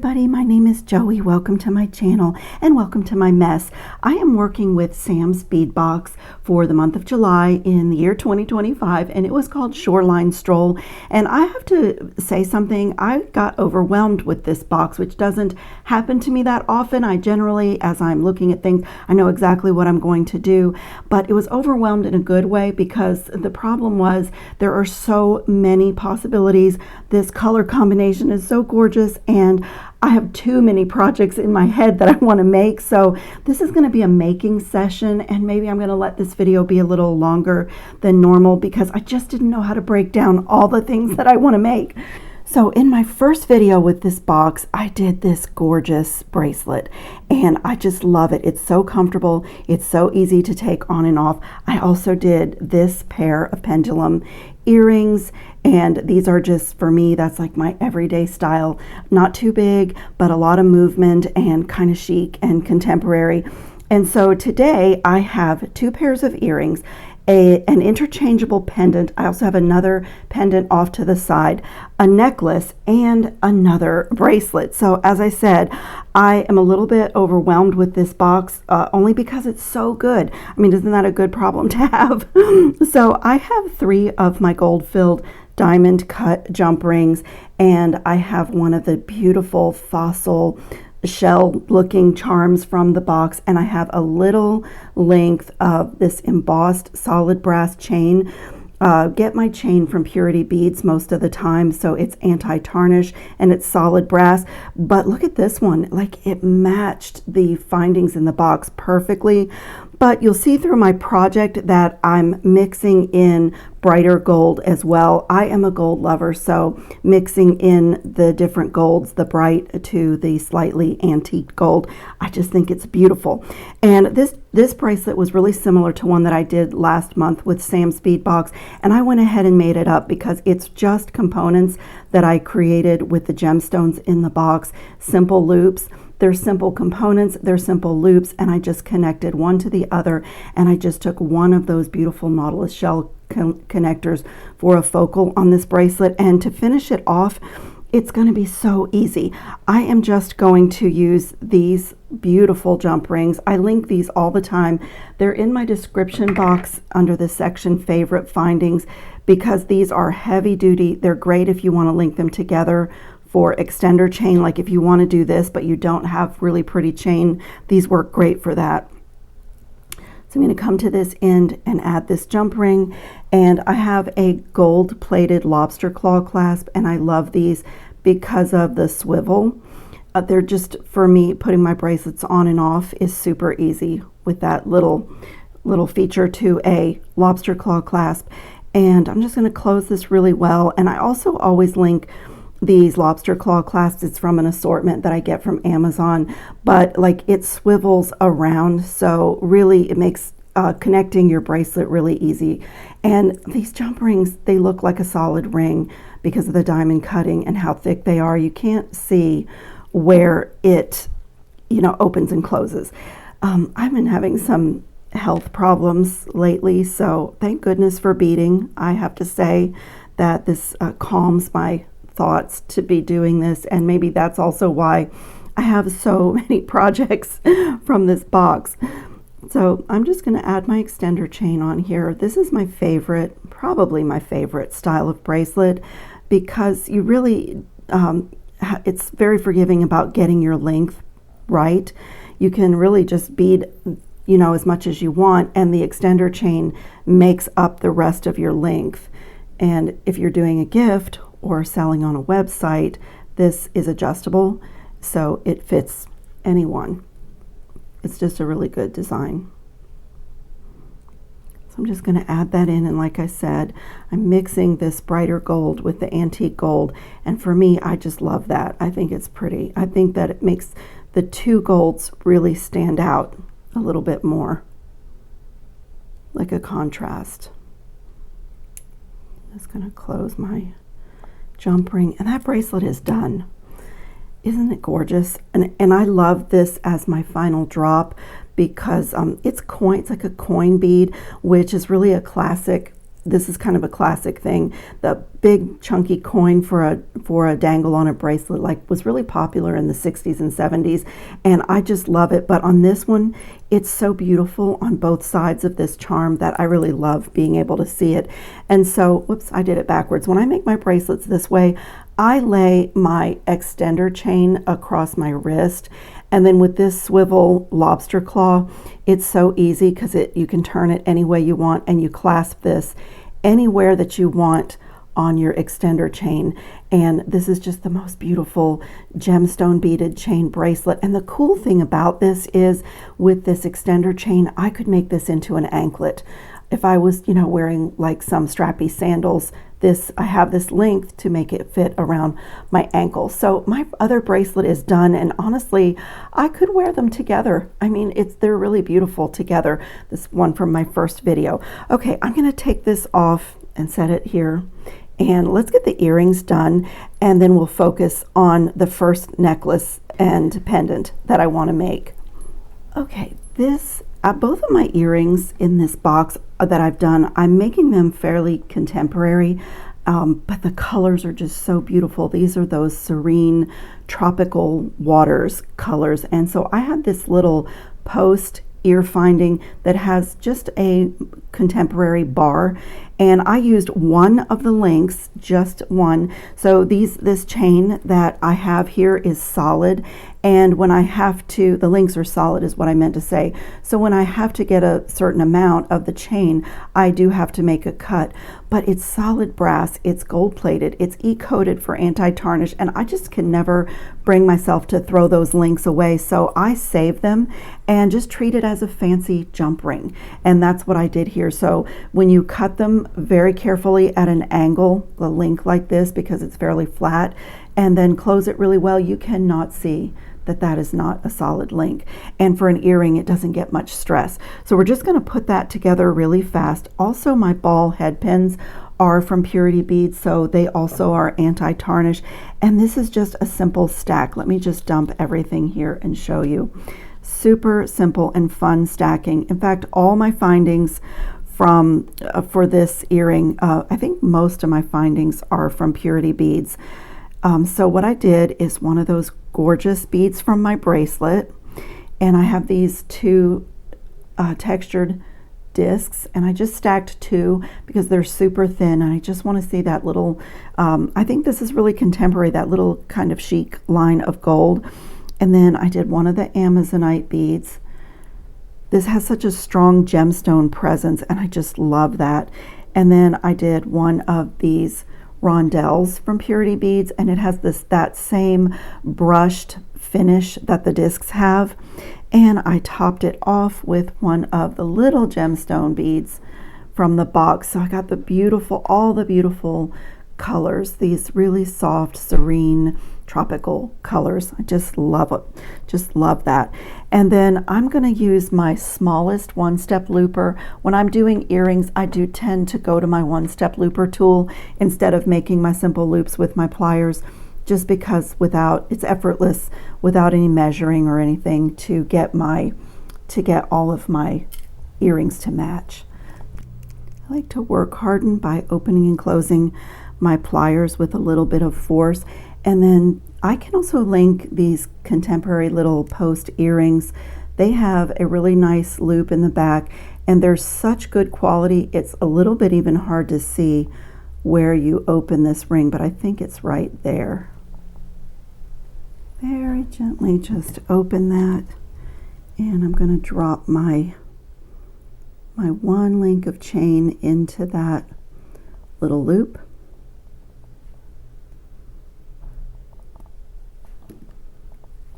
everybody, my name is Joey. Welcome to my channel and welcome to my mess. I am working with Sam's Bead Box for the month of July in the year 2025, and it was called Shoreline Stroll. And I have to say something, I got overwhelmed with this box, which doesn't happen to me that often. I generally, as I'm looking at things, I know exactly what I'm going to do, but it was overwhelmed in a good way because the problem was there are so many possibilities. This color combination is so gorgeous, and I have too many projects in my head that I want to make. So this is going to be a making session, and maybe I'm going to let this video be a little longer than normal because I just didn't know how to break down all the things that I want to make. So in my first video with this box, I did this gorgeous bracelet, and I just love it. It's so comfortable. It's so easy to take on and off. I also did this pair of pendulum earrings, and these are just, for me, that's like my everyday style. Not too big, but a lot of movement and kind of chic and contemporary. And so today I have two pairs of earrings, an interchangeable pendant. I also have another pendant off to the side, a necklace, and another bracelet. So as I said, I am a little bit overwhelmed with this box, only because it's so good. I mean, isn't that a good problem to have? So I have 3 of my gold-filled diamond cut jump rings, and I have one of the beautiful fossil shell looking charms from the box, and I have a little length of this embossed solid brass chain. Get my chain from Curated beads most of the time, so it's anti-tarnish and it's solid brass. But look at this one, like it matched the findings in the box perfectly. But you'll see through my project that I'm mixing in brighter gold as well. I am a gold lover, so mixing in the different golds, the bright to the slightly antique gold, I just think it's beautiful. And this bracelet was really similar to one that I did last month with Sam's Bead Box, and I went ahead and made it up because it's just components that I created with the gemstones in the box, simple loops. They're simple components, they're simple loops, and I just connected one to the other, and I just took one of those beautiful Nautilus shell connectors for a focal on this bracelet. And to finish it off, it's going to be so easy. I am just going to use these beautiful jump rings. I link these all the time. They're in my description box under the section favorite findings because these are heavy duty. They're great if you want to link them together for extender chain, like if you want to do this but you don't have really pretty chain, these work great for that. So I'm going to come to this end and add this jump ring, and I have a gold plated lobster claw clasp, and I love these because of the swivel. They're just, for me, putting my bracelets on and off is super easy with that little feature to a lobster claw clasp. And I'm just going to close this really well, and I also always link these lobster claw clasps. It's from an assortment that I get from Amazon, but like it swivels around, so really it makes connecting your bracelet really easy. And these jump rings, they look like a solid ring because of the diamond cutting and how thick they are. You can't see where it, opens and closes. I've been having some health problems lately, so thank goodness for beading. I have to say that this calms my thoughts to be doing this, and maybe that's also why I have so many projects from this box. So I'm just going to add my extender chain on here. This is my favorite, probably my favorite style of bracelet, because you really it's very forgiving about getting your length right. You can really just bead as much as you want, and the extender chain makes up the rest of your length. And if you're doing a gift or selling on a website, this is adjustable, so it fits anyone. It's just a really good design. So I'm just going to add that in, and like I said, I'm mixing this brighter gold with the antique gold, and for me, I just love that. I think it's pretty. I think that it makes the two golds really stand out a little bit more, like a contrast. I'm just going to close my jump ring, and that bracelet is done. Isn't it gorgeous? And I love this as my final drop because it's like a coin bead, which is really a classic this is kind of a classic thing. The big chunky coin for a dangle on a bracelet like was really popular in the 60s and 70s, and I just love it. But on this one, it's so beautiful on both sides of this charm that I really love being able to see it. And so, whoops, I did it backwards. When I make my bracelets this way, I lay my extender chain across my wrist, and then with this swivel lobster claw, it's so easy because you can turn it any way you want, and you clasp this anywhere that you want on your extender chain. And this is just the most beautiful gemstone beaded chain bracelet. And the cool thing about this is with this extender chain, I could make this into an anklet. If I was, wearing like some strappy sandals, I have this length to make it fit around my ankle. So my other bracelet is done, and honestly, I could wear them together. I mean, they're really beautiful together. This one from my first video. Okay, I'm gonna take this off and set it here. And let's get the earrings done, and then we'll focus on the first necklace and pendant that I want to make. Okay, both of my earrings in this box that I've done, I'm making them fairly contemporary, but the colors are just so beautiful. These are those serene tropical waters colors. And so I had this little post ear finding that has just a contemporary bar, and I used one of the links, just one. So this chain that I have here is solid, and when I have to, the links are solid is what I meant to say. So when I have to get a certain amount of the chain, I do have to make a cut, but it's solid brass, it's gold plated, it's e-coated for anti-tarnish, and I just can never bring myself to throw those links away. So I save them and just treat it as a fancy jump ring. And that's what I did here. So when you cut them very carefully at an angle, a link like this, because it's fairly flat, and then close it really well, you cannot see that is not a solid link. And for an earring, it doesn't get much stress. So we're just going to put that together really fast. Also, my ball head pins are from Purity beads, so they also are anti-tarnish. And this is just a simple stack. Let me just dump everything here and show you. Super simple and fun stacking. In fact, all my findings for this earring, I think most of my findings are from Purity beads. So what I did is one of those gorgeous beads from my bracelet, and I have these two textured discs, and I just stacked two because they're super thin, and I just want to see that little, I think this is really contemporary, that little kind of chic line of gold. And then I did one of the Amazonite beads. This has such a strong gemstone presence, and I just love that. And then I did one of these rondelles from Purity beads, and it has that same brushed finish that the discs have. And I topped it off with one of the little gemstone beads from the box. So I got all the beautiful colors, these really soft, serene, tropical colors. I just love it. Just love that. And then I'm going to use my smallest one-step looper. When I'm doing earrings, I do tend to go to my one-step looper tool instead of making my simple loops with my pliers, just because it's effortless without any measuring or anything to get all of my earrings to match. I like to work harden by opening and closing my pliers with a little bit of force. And then I can also link these contemporary little post earrings. They have a really nice loop in the back, and they're such good quality. It's a little bit even hard to see where you open this ring, but I think it's right there. Very gently just open that, and I'm going to drop my one link of chain into that little loop.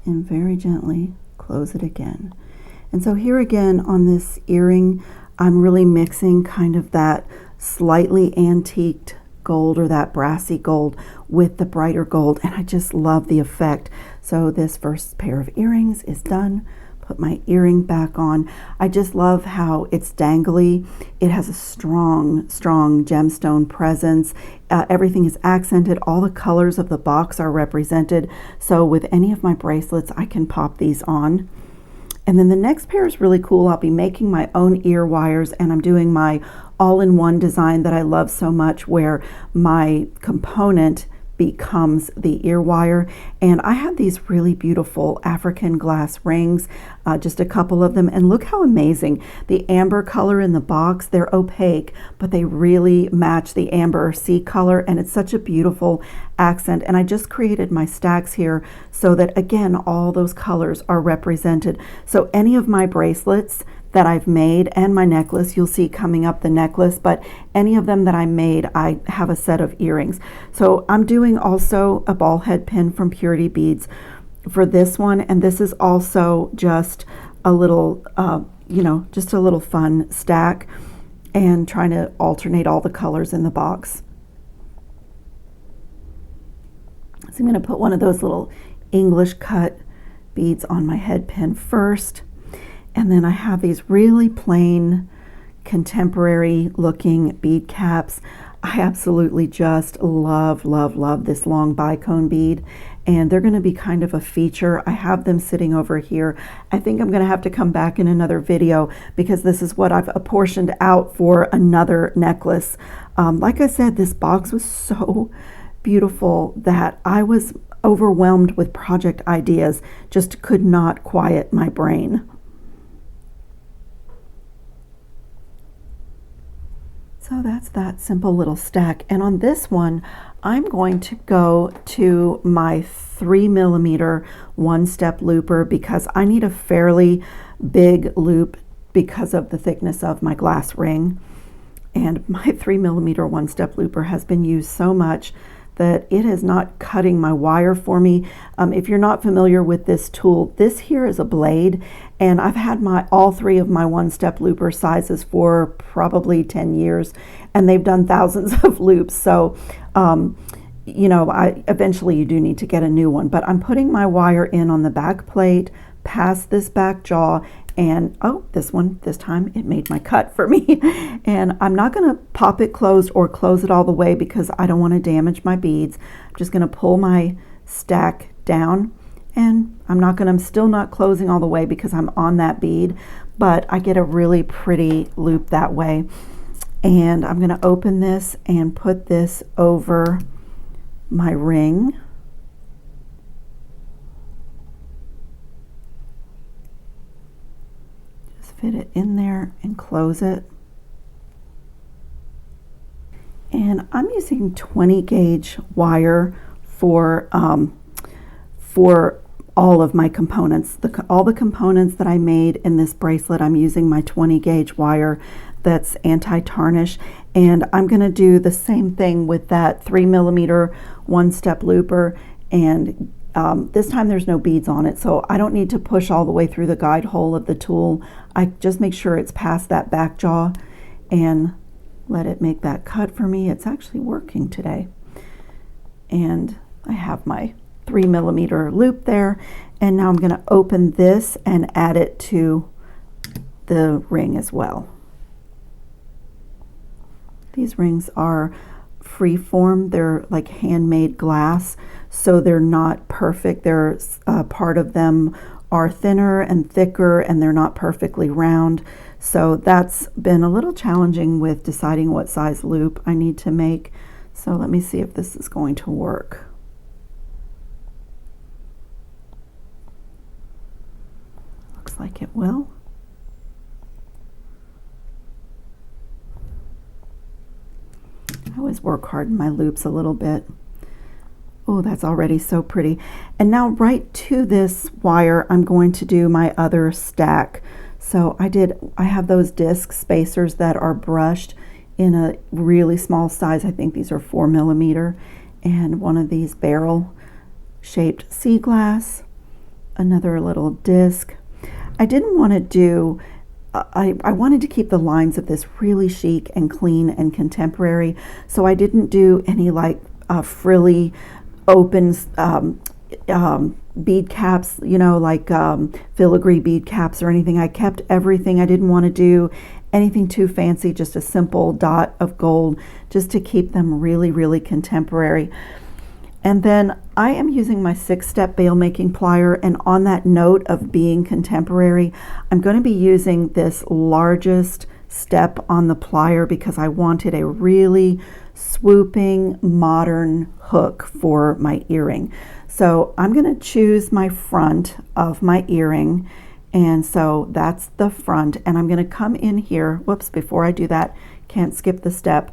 And very gently close it again. And so here again on this earring, I'm really mixing kind of that slightly antiqued gold or that brassy gold with the brighter gold, and I just love the effect. So this first pair of earrings is done. Put my earring back on. I just love how it's dangly. It has a strong gemstone presence. Everything is accented. All the colors of the box are represented. So with any of my bracelets, I can pop these on. And then the next pair is really cool. I'll be making my own ear wires, and I'm doing my all-in-one design that I love so much, where my component becomes the ear wire. And I have these really beautiful African glass rings, just a couple of them, and look how amazing the amber color in the box. They're opaque, but they really match the amber sea color, and it's such a beautiful accent. And I just created my stacks here so that, again, all those colors are represented. So any of my bracelets that I've made, and my necklace, you'll see coming up the necklace, but any of them that I made, I have a set of earrings. So I'm doing also a ball head pin from Curated Beads for this one, and this is also just a little, just a little fun stack, and trying to alternate all the colors in the box. So I'm going to put one of those little English cut beads on my head pin first. And then I have these really plain, contemporary looking bead caps. I absolutely just love, love, love this long bicone bead. And they're going to be kind of a feature. I have them sitting over here. I think I'm going to have to come back in another video because this is what I've apportioned out for another necklace. Like I said, this box was so beautiful that I was overwhelmed with project ideas, just could not quiet my brain. So that's that simple little stack. And on this one, I'm going to go to my 3mm one-step looper because I need a fairly big loop because of the thickness of my glass ring. And my 3mm one-step looper has been used so much that it is not cutting my wire for me. If you're not familiar with this tool, this here is a blade, and I've had all three of my one-step looper sizes for probably 10 years, and they've done thousands of loops. So, eventually you do need to get a new one, but I'm putting my wire in on the back plate, past this back jaw, and this time it made my cut for me. And I'm not going to pop it closed or close it all the way because I don't want to damage my beads. I'm just going to pull my stack down, and I'm still not closing all the way because I'm on that bead, but I get a really pretty loop that way. And I'm going to open this and put this over my ring. Fit it in there and close it. And I'm using 20 gauge wire for all of my components. All the components that I made in this bracelet, I'm using my 20 gauge wire that's anti-tarnish. And I'm going to do the same thing with that 3mm one-step looper, and this time there's no beads on it, so I don't need to push all the way through the guide hole of the tool. I just make sure it's past that back jaw and let it make that cut for me. It's actually working today. And I have my 3mm loop there, and now I'm going to open this and add it to the ring as well. These rings are free form. They're like handmade glass, so they're not perfect. There's part of them are thinner and thicker, and they're not perfectly round. So that's been a little challenging with deciding what size loop I need to make. So let me see if this is going to work. Looks like it will. I always work hard in my loops a little bit. Oh, that's already so pretty. And now right to this wire, I'm going to do my other stack. So I have those disc spacers that are brushed in a really small size. I think these are 4mm, and one of these barrel shaped sea glass, another little disc. I didn't want to do I wanted to keep the lines of this really chic and clean and contemporary, so I didn't do any like frilly open bead caps, like filigree bead caps or anything. I kept everything. I didn't want to do anything too fancy, just a simple dot of gold, just to keep them really, really contemporary. And then I am using my 6-step bail making plier, and on that note of being contemporary, I'm going to be using this largest step on the plier because I wanted a really swooping modern hook for my earring. So I'm going to choose my front of my earring, and so that's the front, and I'm going to come in here. Whoops, before I do that, can't skip the step.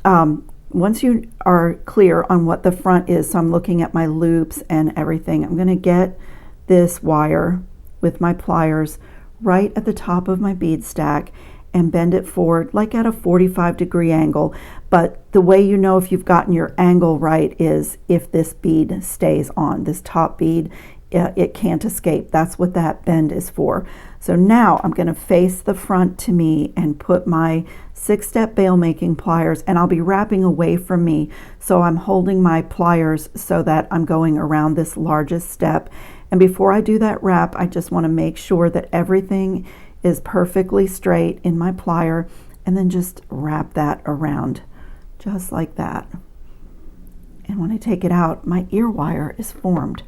Once you are clear on what the front is, so I'm looking at my loops and everything, I'm going to get this wire with my pliers right at the top of my bead stack and bend it forward like at a 45-degree angle. But the way you know if you've gotten your angle right is if this bead stays on, this top bead, it can't escape. That's what that bend is for. So now I'm going to face the front to me and put my 6-step bail making pliers, and I'll be wrapping away from me. So I'm holding my pliers so that I'm going around this largest step. And before I do that wrap, I just want to make sure that everything is perfectly straight in my plier, and then just wrap that around just like that. And when I take it out, my ear wire is formed.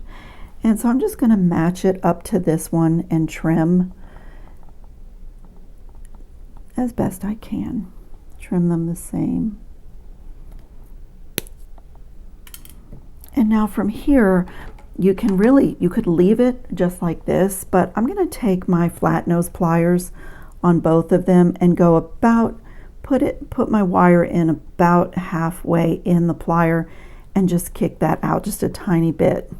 And so I'm just going to match it up to this one and trim as best I can. Trim them the same. And now from here, you could leave it just like this, but I'm going to take my flat nose pliers on both of them and go about, put my wire in about halfway in the plier and just kick that out just a tiny bit.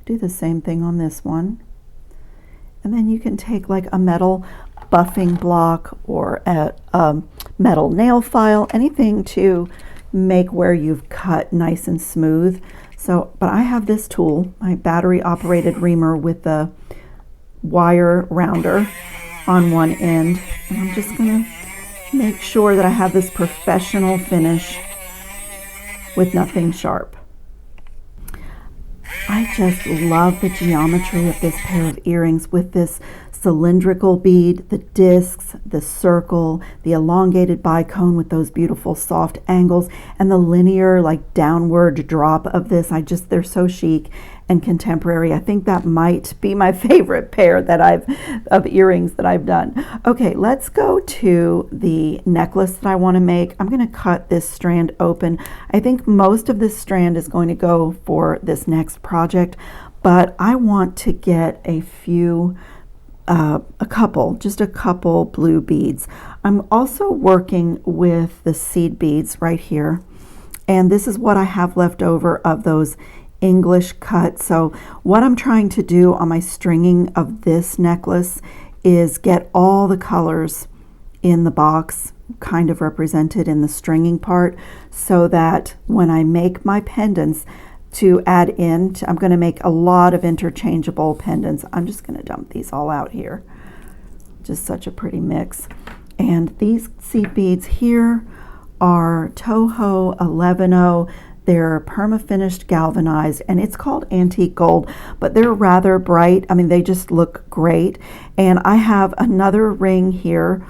Do the same thing on this one. And then you can take like a metal buffing block or a metal nail file, anything to make where you've cut nice and smooth. So, but I have this tool, my battery operated reamer with the wire rounder on one end. And I'm just going to make sure that I have this professional finish with nothing sharp. I just love the geometry of this pair of earrings with this cylindrical bead, the discs, the circle, the elongated bicone with those beautiful soft angles, and the linear like downward drop of this. They're so chic and contemporary. I think that might be my favorite pair of earrings that I've done. Okay, let's go to the necklace that I want to make. I'm going to cut this strand open. I think most of this strand is going to go for this next project, but I want to get just a couple blue beads. I'm also working with the seed beads right here, and this is what I have left over of those English cut. So what I'm trying to do on my stringing of this necklace is get all the colors in the box kind of represented in the stringing part, so that when I make my pendants to add in, I'm going to make a lot of interchangeable pendants. I'm just going to dump these all out here. Just such a pretty mix. And these seed beads here are Toho 11-0. They're perma-finished galvanized, and it's called antique gold, but they're rather bright. I mean, they just look great. And I have another ring here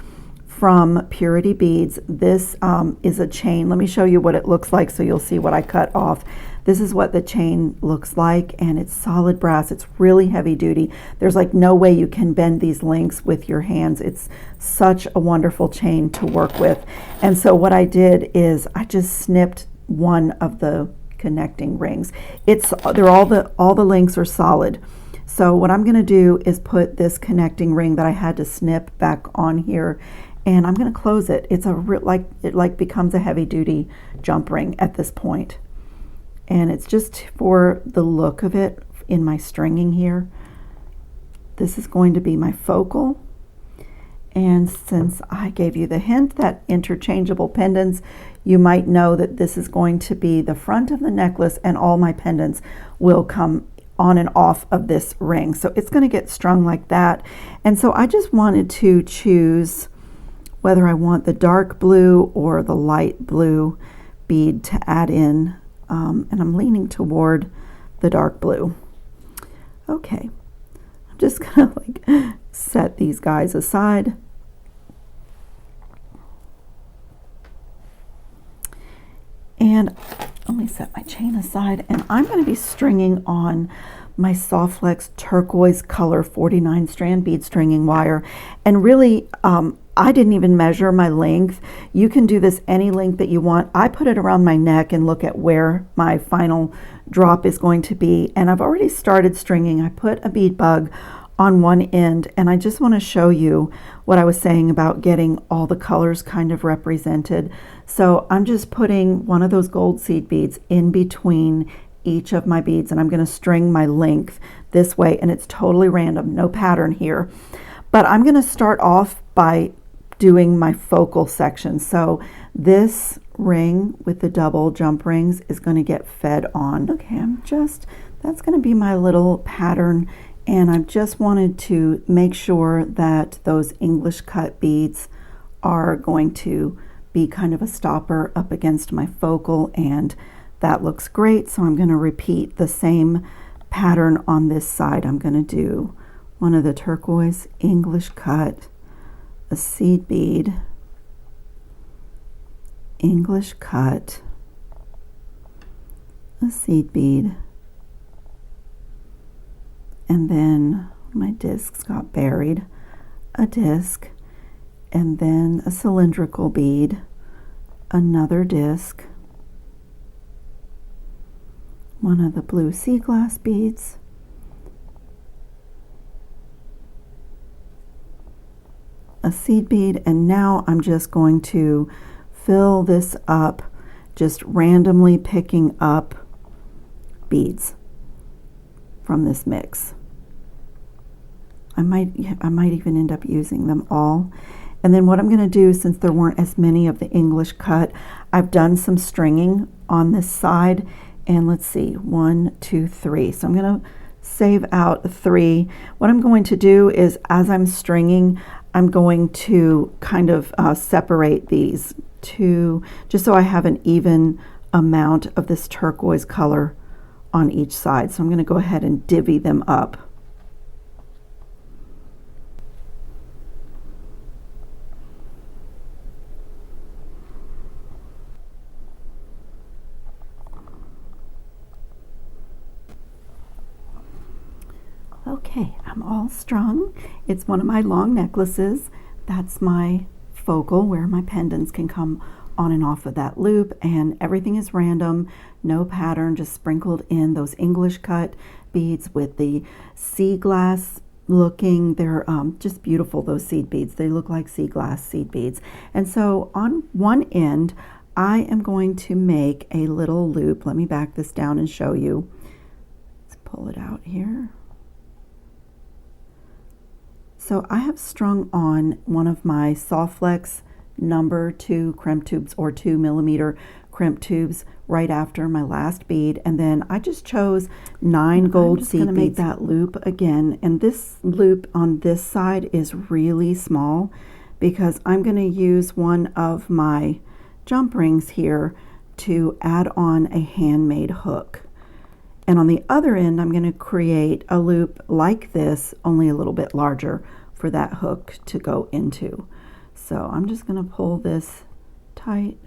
from Purity Beads. This is a chain. Let me show you what it looks like so you'll see what I cut off. This is what the chain looks like, and it's solid brass. It's really heavy duty. There's like no way you can bend these links with your hands. It's such a wonderful chain to work with. And so what I did is I just snipped one of the connecting rings. All the links are solid. So what I'm going to do is put this connecting ring that I had to snip back on here, and I'm going to close it. It's it becomes a heavy duty jump ring at this point. And it's just for the look of it in my stringing here. This is going to be my focal. And since I gave you the hint that interchangeable pendants, you might know that this is going to be the front of the necklace, and all my pendants will come on and off of this ring. So it's going to get strung like that. And so I just wanted to choose whether I want the dark blue or the light blue bead to add in. And I'm leaning toward the dark blue. Okay, I'm just gonna set these guys aside. And let me set my chain aside, and I'm going to be stringing on my Softflex turquoise color 49 strand bead stringing wire. And really, I didn't even measure my length. You can do this any length that you want. I put it around my neck and look at where my final drop is going to be. And I've already started stringing. I put a bead bug on one end, and I just want to show you what I was saying about getting all the colors kind of represented. So I'm just putting one of those gold seed beads in between each of my beads, and I'm going to string my length this way, and it's totally random, no pattern here. But I'm going to start off by doing my focal section. So this ring with the double jump rings is going to get fed on. Okay, that's going to be my little pattern. And I just wanted to make sure that those English cut beads are going to be kind of a stopper up against my focal, and that looks great. So I'm going to repeat the same pattern on this side. I'm going to do one of the turquoise English cut, a seed bead, English cut, a seed bead, and then my discs got buried, a disc, and then a cylindrical bead, another disc, one of the blue sea glass beads, a seed bead, and now I'm just going to fill this up, just randomly picking up beads from this mix. I might even end up using them all. And then what I'm going to do, since there weren't as many of the English cut, I've done some stringing on this side, and let's see, 1, 2, 3. So I'm going to save out 3. What I'm going to do is, as I'm stringing, I'm going to kind of separate these two, just so I have an even amount of this turquoise color on each side. So I'm going to go ahead and divvy them up. Okay, I'm all strung. It's one of my long necklaces. That's my focal where my pendants can come on and off of that loop, and everything is random, no pattern, just sprinkled in those English cut beads with the sea glass looking. They're just beautiful, those seed beads. They look like sea glass seed beads. And so on one end, I am going to make a little loop. Let me back this down and show you. Let's pull it out here. So I have strung on one of my Softflex number 2 crimp tubes, or 2mm crimp tubes, right after my last bead, and then I just chose 9 gold seed beads. I'm just going to make that loop again, and this loop on this side is really small because I'm going to use one of my jump rings here to add on a handmade hook. And on the other end, I'm going to create a loop like this, only a little bit larger, for that hook to go into. So I'm just going to pull this tight.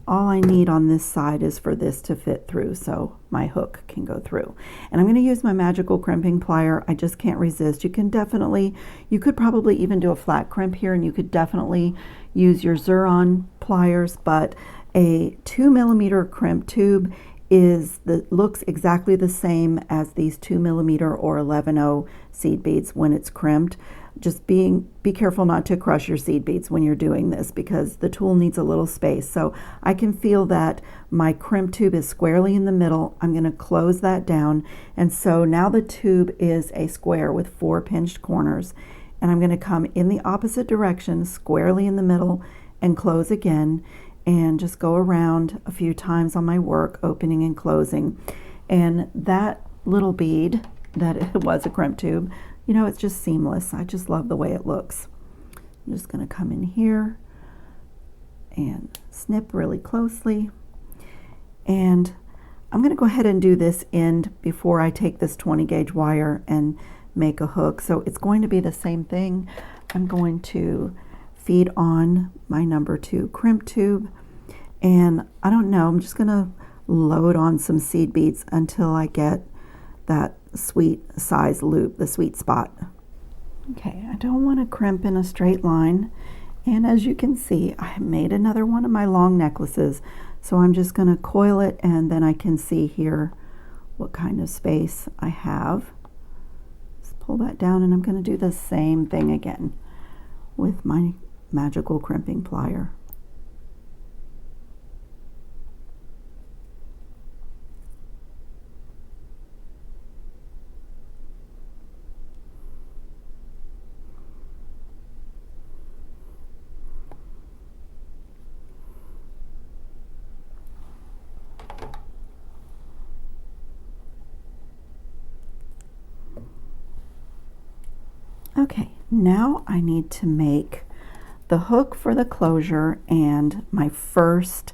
All I need on this side is for this to fit through so my hook can go through. And I'm going to use my magical crimping plier. I just can't resist. You could probably even do a flat crimp here, and you could definitely use your Xuron pliers, but a 2mm crimp tube looks exactly the same as these 2mm or 11/0 seed beads when it's crimped. Just be careful not to crush your seed beads when you're doing this, because the tool needs a little space. So I can feel that my crimp tube is squarely in the middle. I'm going to close that down, and so now the tube is a square with 4 pinched corners, and I'm going to come in the opposite direction, squarely in the middle, and close again, and just go around a few times on my work, opening and closing. And that little bead, that it was a crimp tube, you know, it's just seamless. I just love the way it looks. I'm just going to come in here and snip really closely. And I'm going to go ahead and do this end before I take this 20 gauge wire and make a hook. So it's going to be the same thing. I'm going to feed on my number 2 crimp tube, and I don't know, I'm just going to load on some seed beads until I get that sweet size loop, the sweet spot. Okay, I don't want to crimp in a straight line. And as you can see, I made another one of my long necklaces. So I'm just going to coil it, and then I can see here what kind of space I have. Just pull that down, and I'm going to do the same thing again with my magical crimping plier. Okay, now I need to make the hook for the closure and my first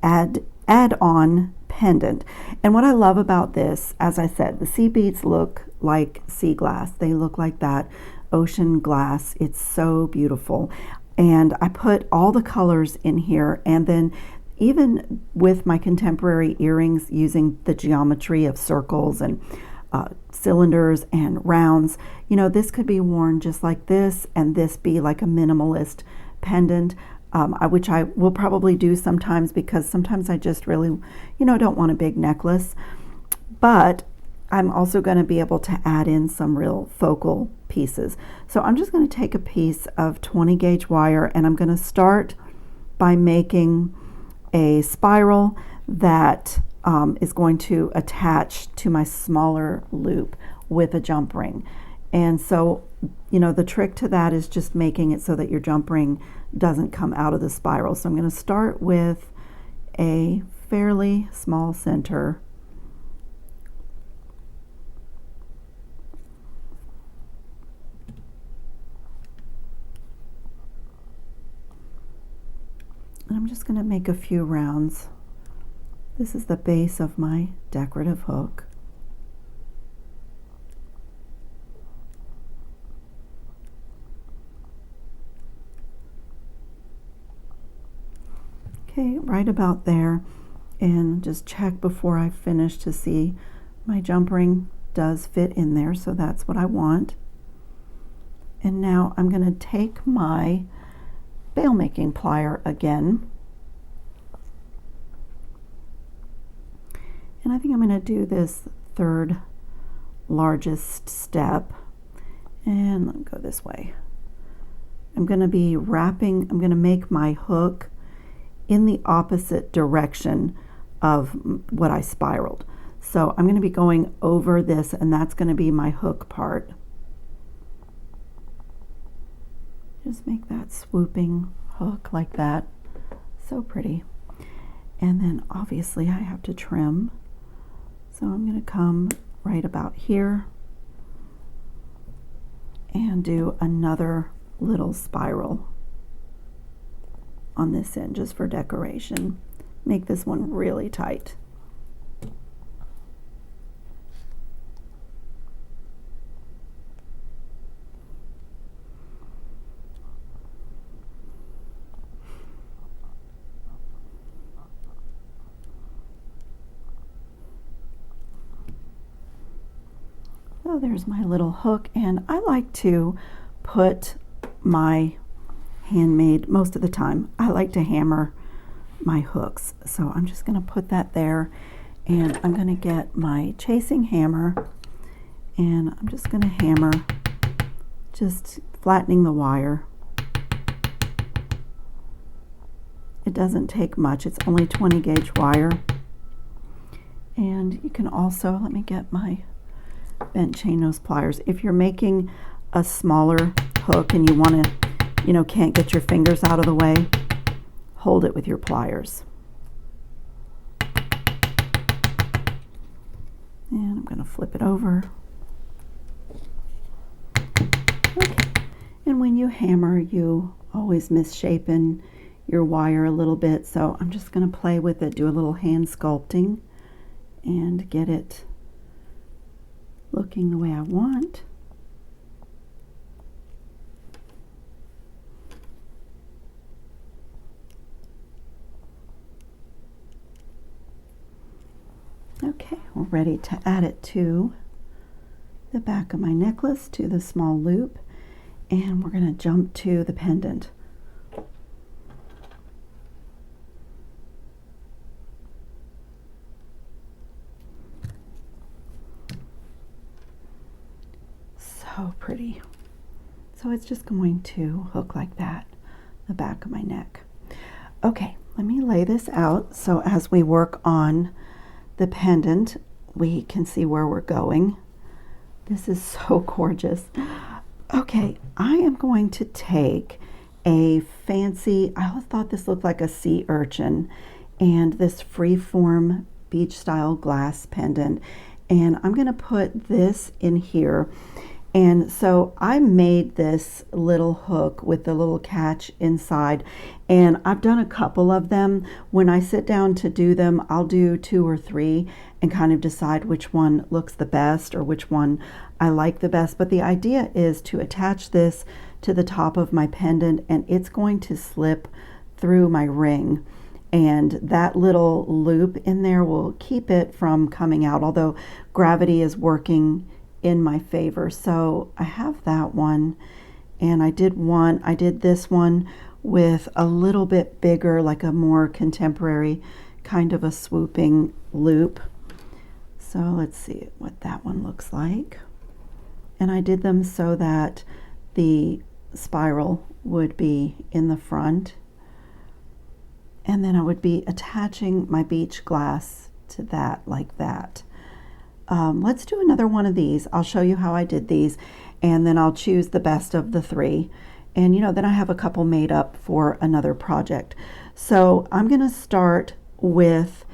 add-on pendant. And what I love about this, as I said, the sea beads look like sea glass. They look like that ocean glass. It's so beautiful. And I put all the colors in here, and then even with my contemporary earrings using the geometry of circles and cylinders and rounds, you know, this could be worn just like this, and this be like a minimalist pendant, which I will probably do sometimes, because sometimes I just really, you know, don't want a big necklace. But I'm also going to be able to add in some real focal pieces. So I'm just going to take a piece of 20 gauge wire, and I'm going to start by making a spiral that is going to attach to my smaller loop with a jump ring. And so, you know, the trick to that is just making it so that your jump ring doesn't come out of the spiral. So I'm going to start with a fairly small center. And I'm just going to make a few rounds. This is the base of my decorative hook. Okay, right about there, and just check before I finish to see my jump ring does fit in there, so that's what I want. And now I'm going to take my bail making plier again, and I think I'm going to do this third largest step, and let me go this way. I'm going to be wrapping, I'm going to make my hook in the opposite direction of what I spiraled. So I'm going to be going over this, and that's going to be my hook part. Just make that swooping hook like that. So pretty. And then obviously I have to trim. So I'm going to come right about here and do another little spiral on this end just for decoration. Make this one really tight. So there's my little hook, and I like to put my handmade, most of the time, I like to hammer my hooks. So I'm just going to put that there, and I'm going to get my chasing hammer, and I'm just going to hammer, just flattening the wire. It doesn't take much. It's only 20 gauge wire. And you can also, let me get my bent chain nose pliers. If you're making a smaller hook and you want to, you know, can't get your fingers out of the way, hold it with your pliers. And I'm going to flip it over. Okay. And when you hammer, you always misshapen your wire a little bit, so I'm just going to play with it, do a little hand sculpting, and get it looking the way I want. Okay, we're ready to add it to the back of my necklace, to the small loop. And we're going to jump to the pendant. So pretty. So it's just going to hook like that, the back of my neck. Okay, let me lay this out so as we work on the pendant, we can see where we're going. This is so gorgeous. Okay, I am going to take a fancy, I always thought this looked like a sea urchin, and this freeform beach style glass pendant, and I'm going to put this in here. And so I made this little hook with the little catch inside, and I've done a couple of them. When I sit down to do them, I'll do 2 or 3 and kind of decide which one looks the best or which one I like the best. But the idea is to attach this to the top of my pendant, and it's going to slip through my ring. And that little loop in there will keep it from coming out, although gravity is working in my favor. So I have that one, and I did this one with a little bit bigger, like a more contemporary kind of a swooping loop. So let's see what that one looks like. And I did them so that the spiral would be in the front, and then I would be attaching my beach glass to that like that. Let's do another one of these. I'll show you how I did these, and then I'll choose the best of the 3. And then I have a couple made up for another project. So I'm going to start with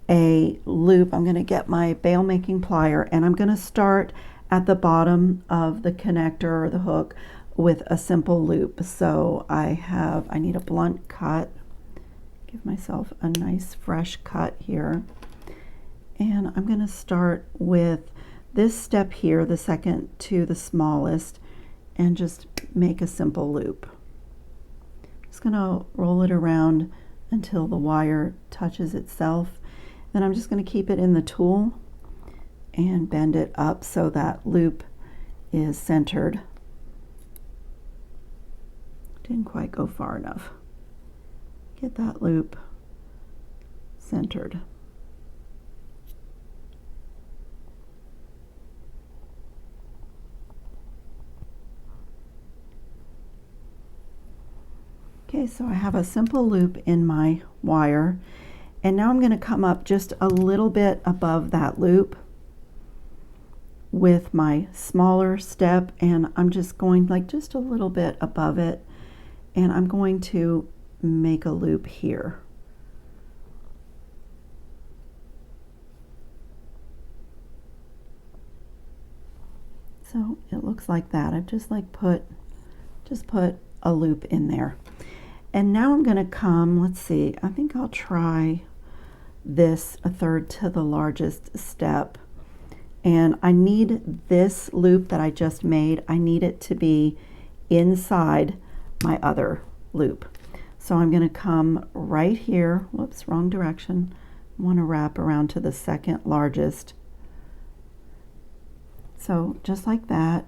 a loop. I'm going to get my bail making plier, and I'm going to start at the bottom of the connector or the hook with a simple loop. So I need a blunt cut. Give myself a nice fresh cut here. And I'm going to start with this step here, the second to the smallest, and just make a simple loop. Just going to roll it around until the wire touches itself. Then I'm just going to keep it in the tool and bend it up so that loop is centered. Didn't quite go far enough. Get that loop centered. Okay, so I have a simple loop in my wire, and now I'm going to come up just a little bit above that loop with my smaller step, and I'm just going like just a little bit above it, and I'm going to make a loop here. So it looks like that. I've just put a loop in there. And now I'm going to come, let's see, I think I'll try this a third to the largest step. And I need this loop that I just made, I need it to be inside my other loop. So I'm going to come right here, whoops, wrong direction. I want to wrap around to the second largest. So just like that,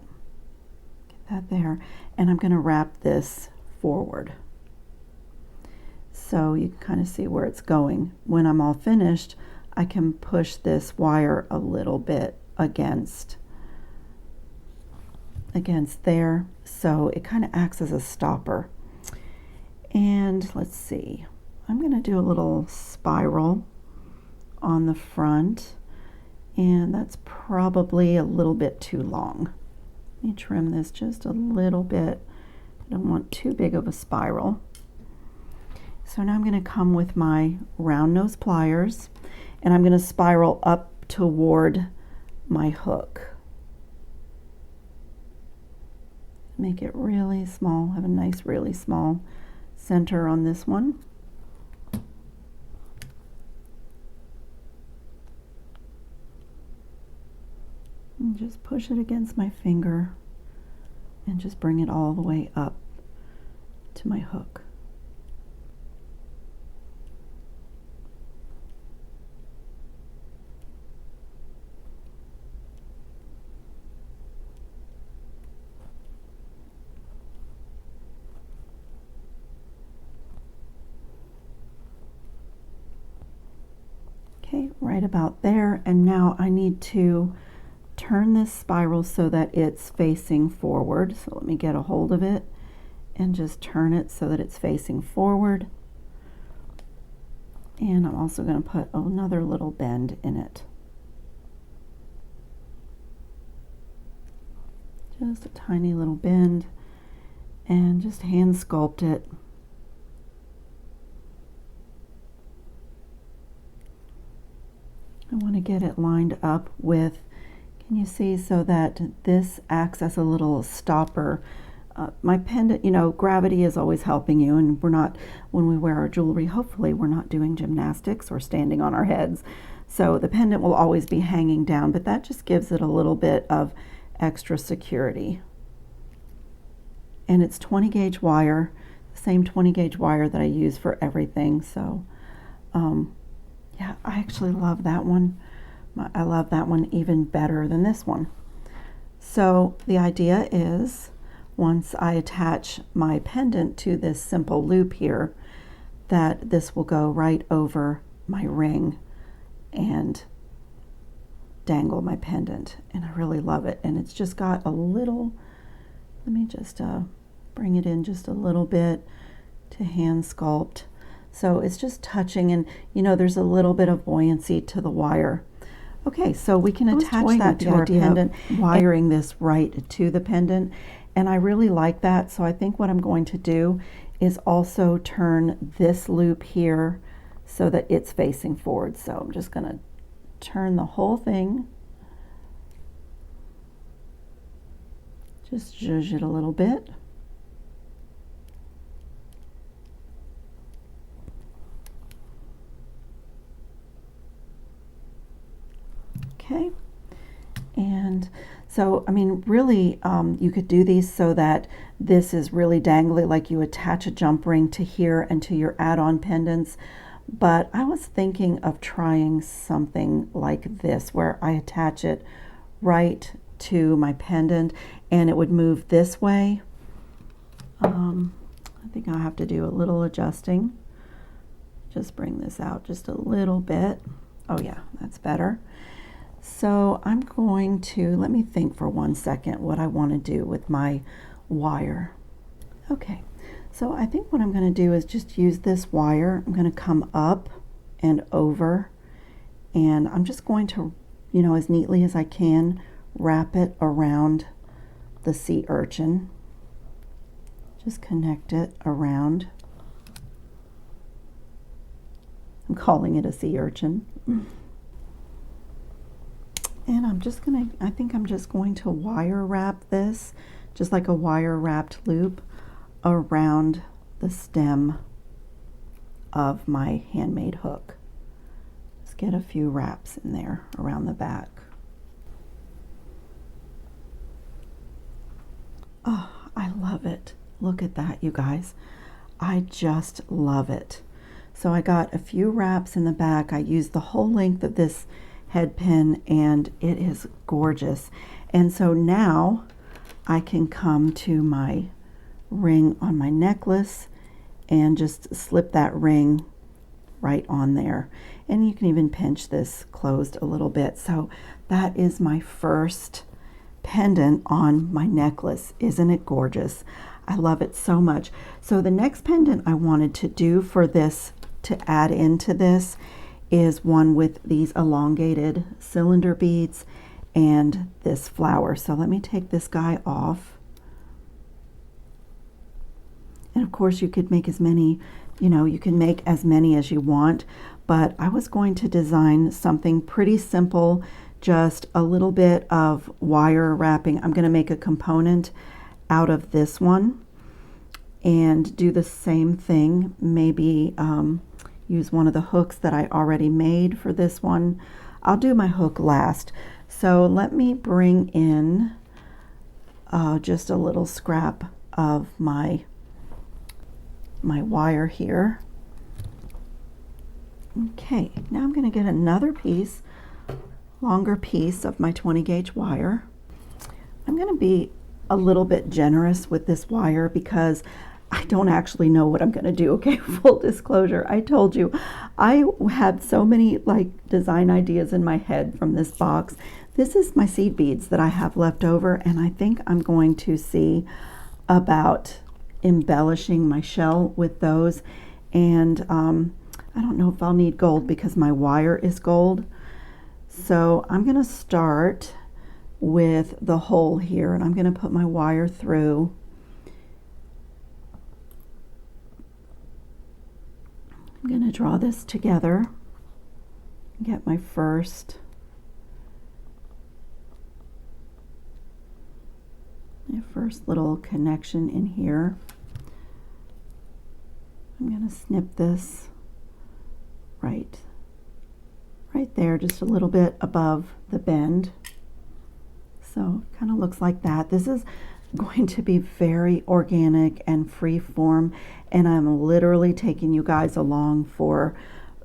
get that there. And I'm going to wrap this forward. So you can kind of see where it's going. When I'm all finished, I can push this wire a little bit against there, so it kind of acts as a stopper. And let's see, I'm going to do a little spiral on the front, and that's probably a little bit too long. Let me trim this just a little bit. I don't want too big of a spiral. So now I'm going to come with my round nose pliers, and I'm going to spiral up toward my hook. Make it really small, have a nice really small center on this one. And just push it against my finger and just bring it all the way up to my hook. Okay, right about there. And now I need to turn this spiral so that it's facing forward. So let me get a hold of it and just turn it so that it's facing forward. And I'm also going to put another little bend in it. Just a tiny little bend, and just hand sculpt it. I want to get it lined up with, can you see, so that this acts as a little stopper. My pendant, you know, gravity is always helping you, and we're not, when we wear our jewelry, hopefully we're not doing gymnastics or standing on our heads. So the pendant will always be hanging down, but that just gives it a little bit of extra security. And it's 20 gauge wire, the same 20 gauge wire that I use for everything. So yeah, I actually love that one. I love that one even better than this one. So the idea is, once I attach my pendant to this simple loop here, that this will go right over my ring and dangle my pendant. And I really love it. And it's just got a little, let me just bring it in just a little bit to hand sculpt. So it's just touching, and you know, there's a little bit of buoyancy to the wire. Okay, so we can attach that to our pendant, wiring this right to the pendant. And I really like that. So I think what I'm going to do is also turn this loop here so that it's facing forward. So I'm just going to turn the whole thing. Just zhuzh it a little bit. Okay, and so, I mean, really, you could do these so that this is really dangly, like you attach a jump ring to here and to your add-on pendants. But I was thinking of trying something like this, where I attach it right to my pendant and it would move this way. I think I'll have to do a little adjusting. Just bring this out just a little bit. Oh yeah, that's better. So I'm going to, let me think for 1 second what I want to do with my wire. Okay, so I think what I'm going to do is just use this wire. I'm going to come up and over, and I'm just going to, you know, as neatly as I can, wrap it around the sea urchin. Just connect it around. I'm calling it a sea urchin. And I'm just gonna, I think I'm just going to wire wrap this, just like a wire wrapped loop, around the stem of my handmade hook. Just get a few wraps in there around the back. Oh, I love it. Look at that, you guys. I just love it. So I got a few wraps in the back. I used the whole length of this head pin, and it is gorgeous. And so now I can come to my ring on my necklace and just slip that ring right on there. And you can even pinch this closed a little bit. So that is my first pendant on my necklace. Isn't it gorgeous? I love it so much. So the next pendant I wanted to do for this, to add into this, is one with these elongated cylinder beads and this flower. So let me take this guy off. And of course you could make as many, you know, you can make as many as you want, but I was going to design something pretty simple, just a little bit of wire wrapping. I'm going to make a component out of this one and do the same thing. Maybe use one of the hooks that I already made for this one. I'll do my hook last. So let me bring in just a little scrap of my wire here. Okay, now I'm going to get another piece, longer piece of my 20 gauge wire. I'm going to be a little bit generous with this wire because I don't actually know what I'm going to do. Okay, full disclosure. I told you I had so many like design ideas in my head from this box. This is my seed beads that I have left over, and I think I'm going to see about embellishing my shell with those. And I don't know if I'll need gold because my wire is gold. So I'm going to start with the hole here, and I'm going to put my wire through. I'm going to draw this together, get my first little connection in here. I'm going to snip this right there, just a little bit above the bend. So it kind of looks like that. This is going to be very organic and free form, and I'm literally taking you guys along for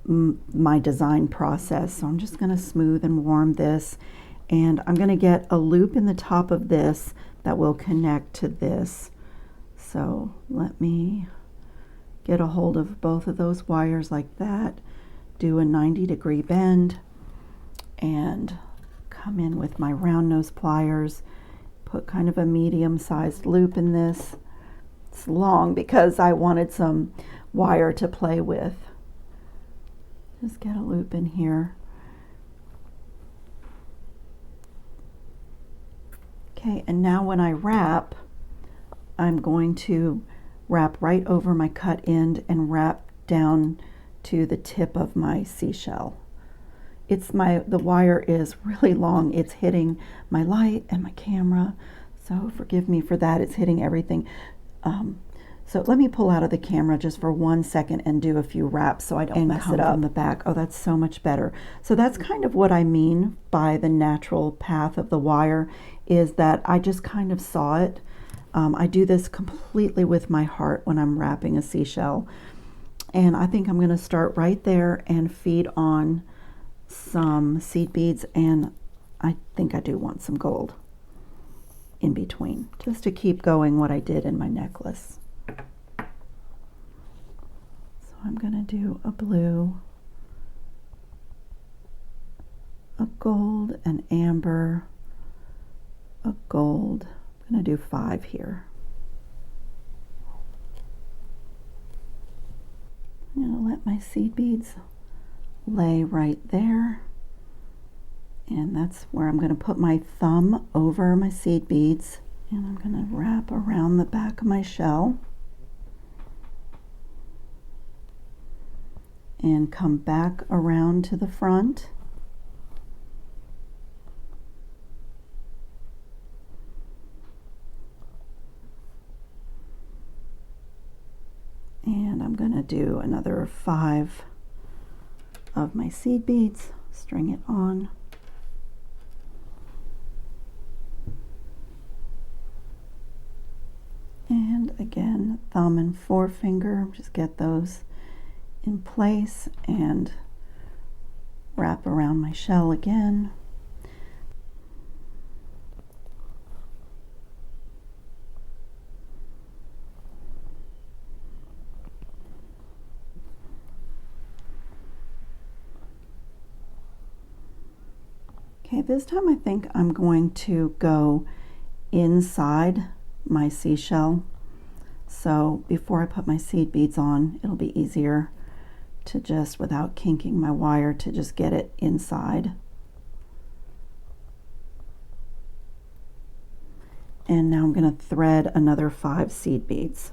my design process. So I'm just going to smooth and warm this, and I'm going to get a loop in the top of this that will connect to this. So let me get a hold of both of those wires like that, do a 90-degree bend, and come in with my round nose pliers, put kind of a medium-sized loop in this. It's long because I wanted some wire to play with. Just get a loop in here. Okay, and now when I wrap, I'm going to wrap right over my cut end and wrap down to the tip of my seashell. The wire is really long. It's hitting my light and my camera, so forgive me for that. It's hitting everything. So let me pull out of the camera just for 1 second and do a few wraps so I don't mess it up. From the back. Oh, that's so much better. So that's kind of what I mean by the natural path of the wire, is that I just kind of saw it. I do this completely with my heart when I'm wrapping a seashell. And I think I'm going to start right there and feed on some seed beads, and I think I do want some gold in between, just to keep going what I did in my necklace. So I'm going to do a blue, a gold, an amber, a gold. I'm going to do 5 here. I'm going to let my seed beads lay right there, and that's where I'm going to put my thumb over my seed beads, and I'm going to wrap around the back of my shell and come back around to the front. And I'm going to do another 5 of my seed beads, string it on. And again, thumb and forefinger, just get those in place and wrap around my shell again. Okay, this time I think I'm going to go inside my seashell. So before I put my seed beads on, it'll be easier to just, without kinking my wire, to just get it inside. And now I'm going to thread another 5 seed beads.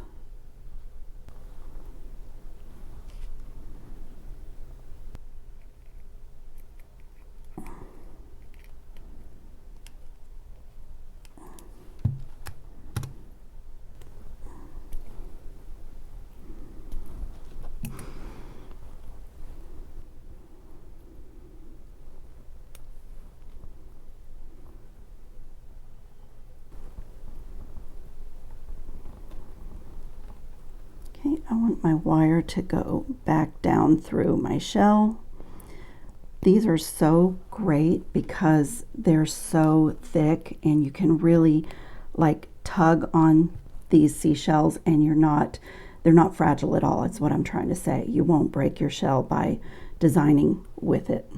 I want my wire to go back down through my shell. These are so great because they're so thick, and you can really like tug on these seashells, and they're not fragile at all. It's what I'm trying to say. You won't break your shell by designing with it.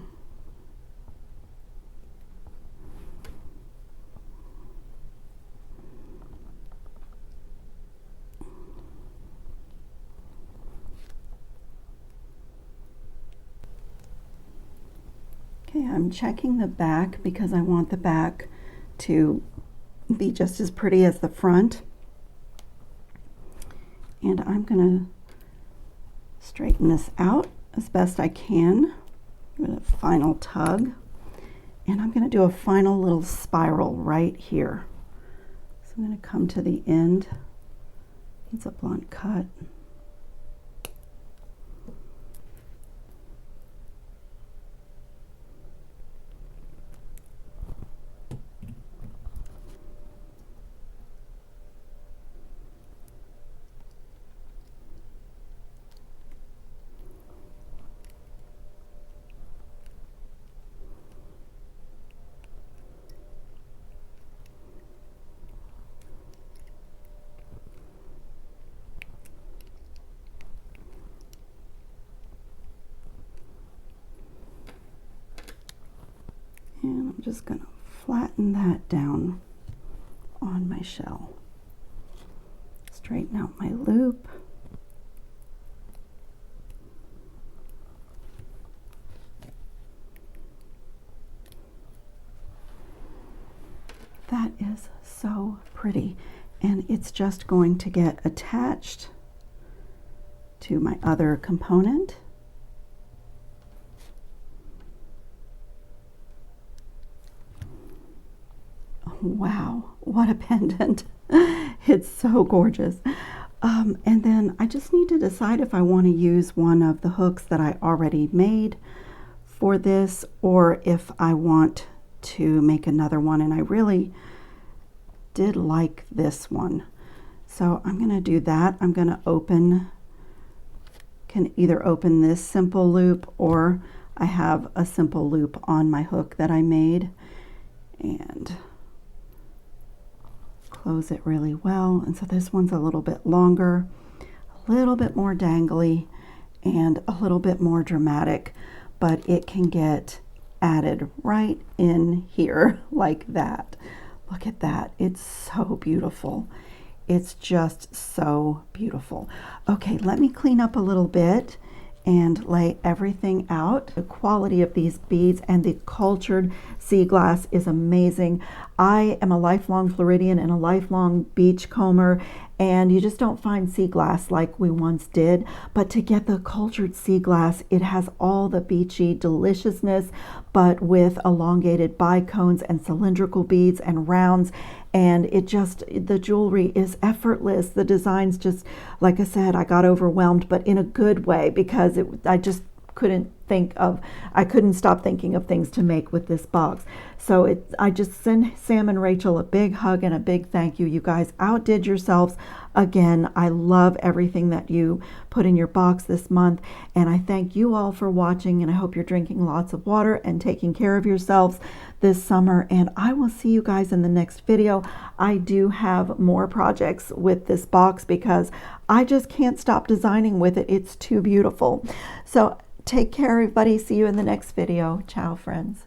Okay, I'm checking the back because I want the back to be just as pretty as the front. And I'm going to straighten this out as best I can with a final tug. And I'm going to do a final little spiral right here. So I'm going to come to the end. It's a blunt cut. And I'm just going to flatten that down on my shell. Straighten out my loop. That is so pretty, and it's just going to get attached to my other component. Wow, what a pendant. It's so gorgeous. And then I just need to decide if I want to use one of the hooks that I already made for this, or if I want to make another one. And I really did like this one. So I'm going to do that. I'm going to can either open this simple loop, or I have a simple loop on my hook that I made. And close it really well. And so this one's a little bit longer, a little bit more dangly, and a little bit more dramatic, but it can get added right in here like that. Look at that. It's so beautiful. It's just so beautiful. Okay, let me clean up a little bit and lay everything out. The quality of these beads and the cultured sea glass is amazing. I am a lifelong Floridian and a lifelong beachcomber, and you just don't find sea glass like we once did. But to get the cultured sea glass, it has all the beachy deliciousness, but with elongated bicones and cylindrical beads and rounds. And the jewelry is effortless. The designs just, like I said, I got overwhelmed, but in a good way, because I just couldn't stop thinking of things to make with this box. So I just send Sam and Rachel a big hug and a big thank you. You guys outdid yourselves again. I love everything that you put in your box this month, and I thank you all for watching, and I hope you're drinking lots of water and taking care of yourselves this summer, and I will see you guys in the next video. I do have more projects with this box because I just can't stop designing with it. It's too beautiful. So take care, everybody. See you in the next video. Ciao, friends.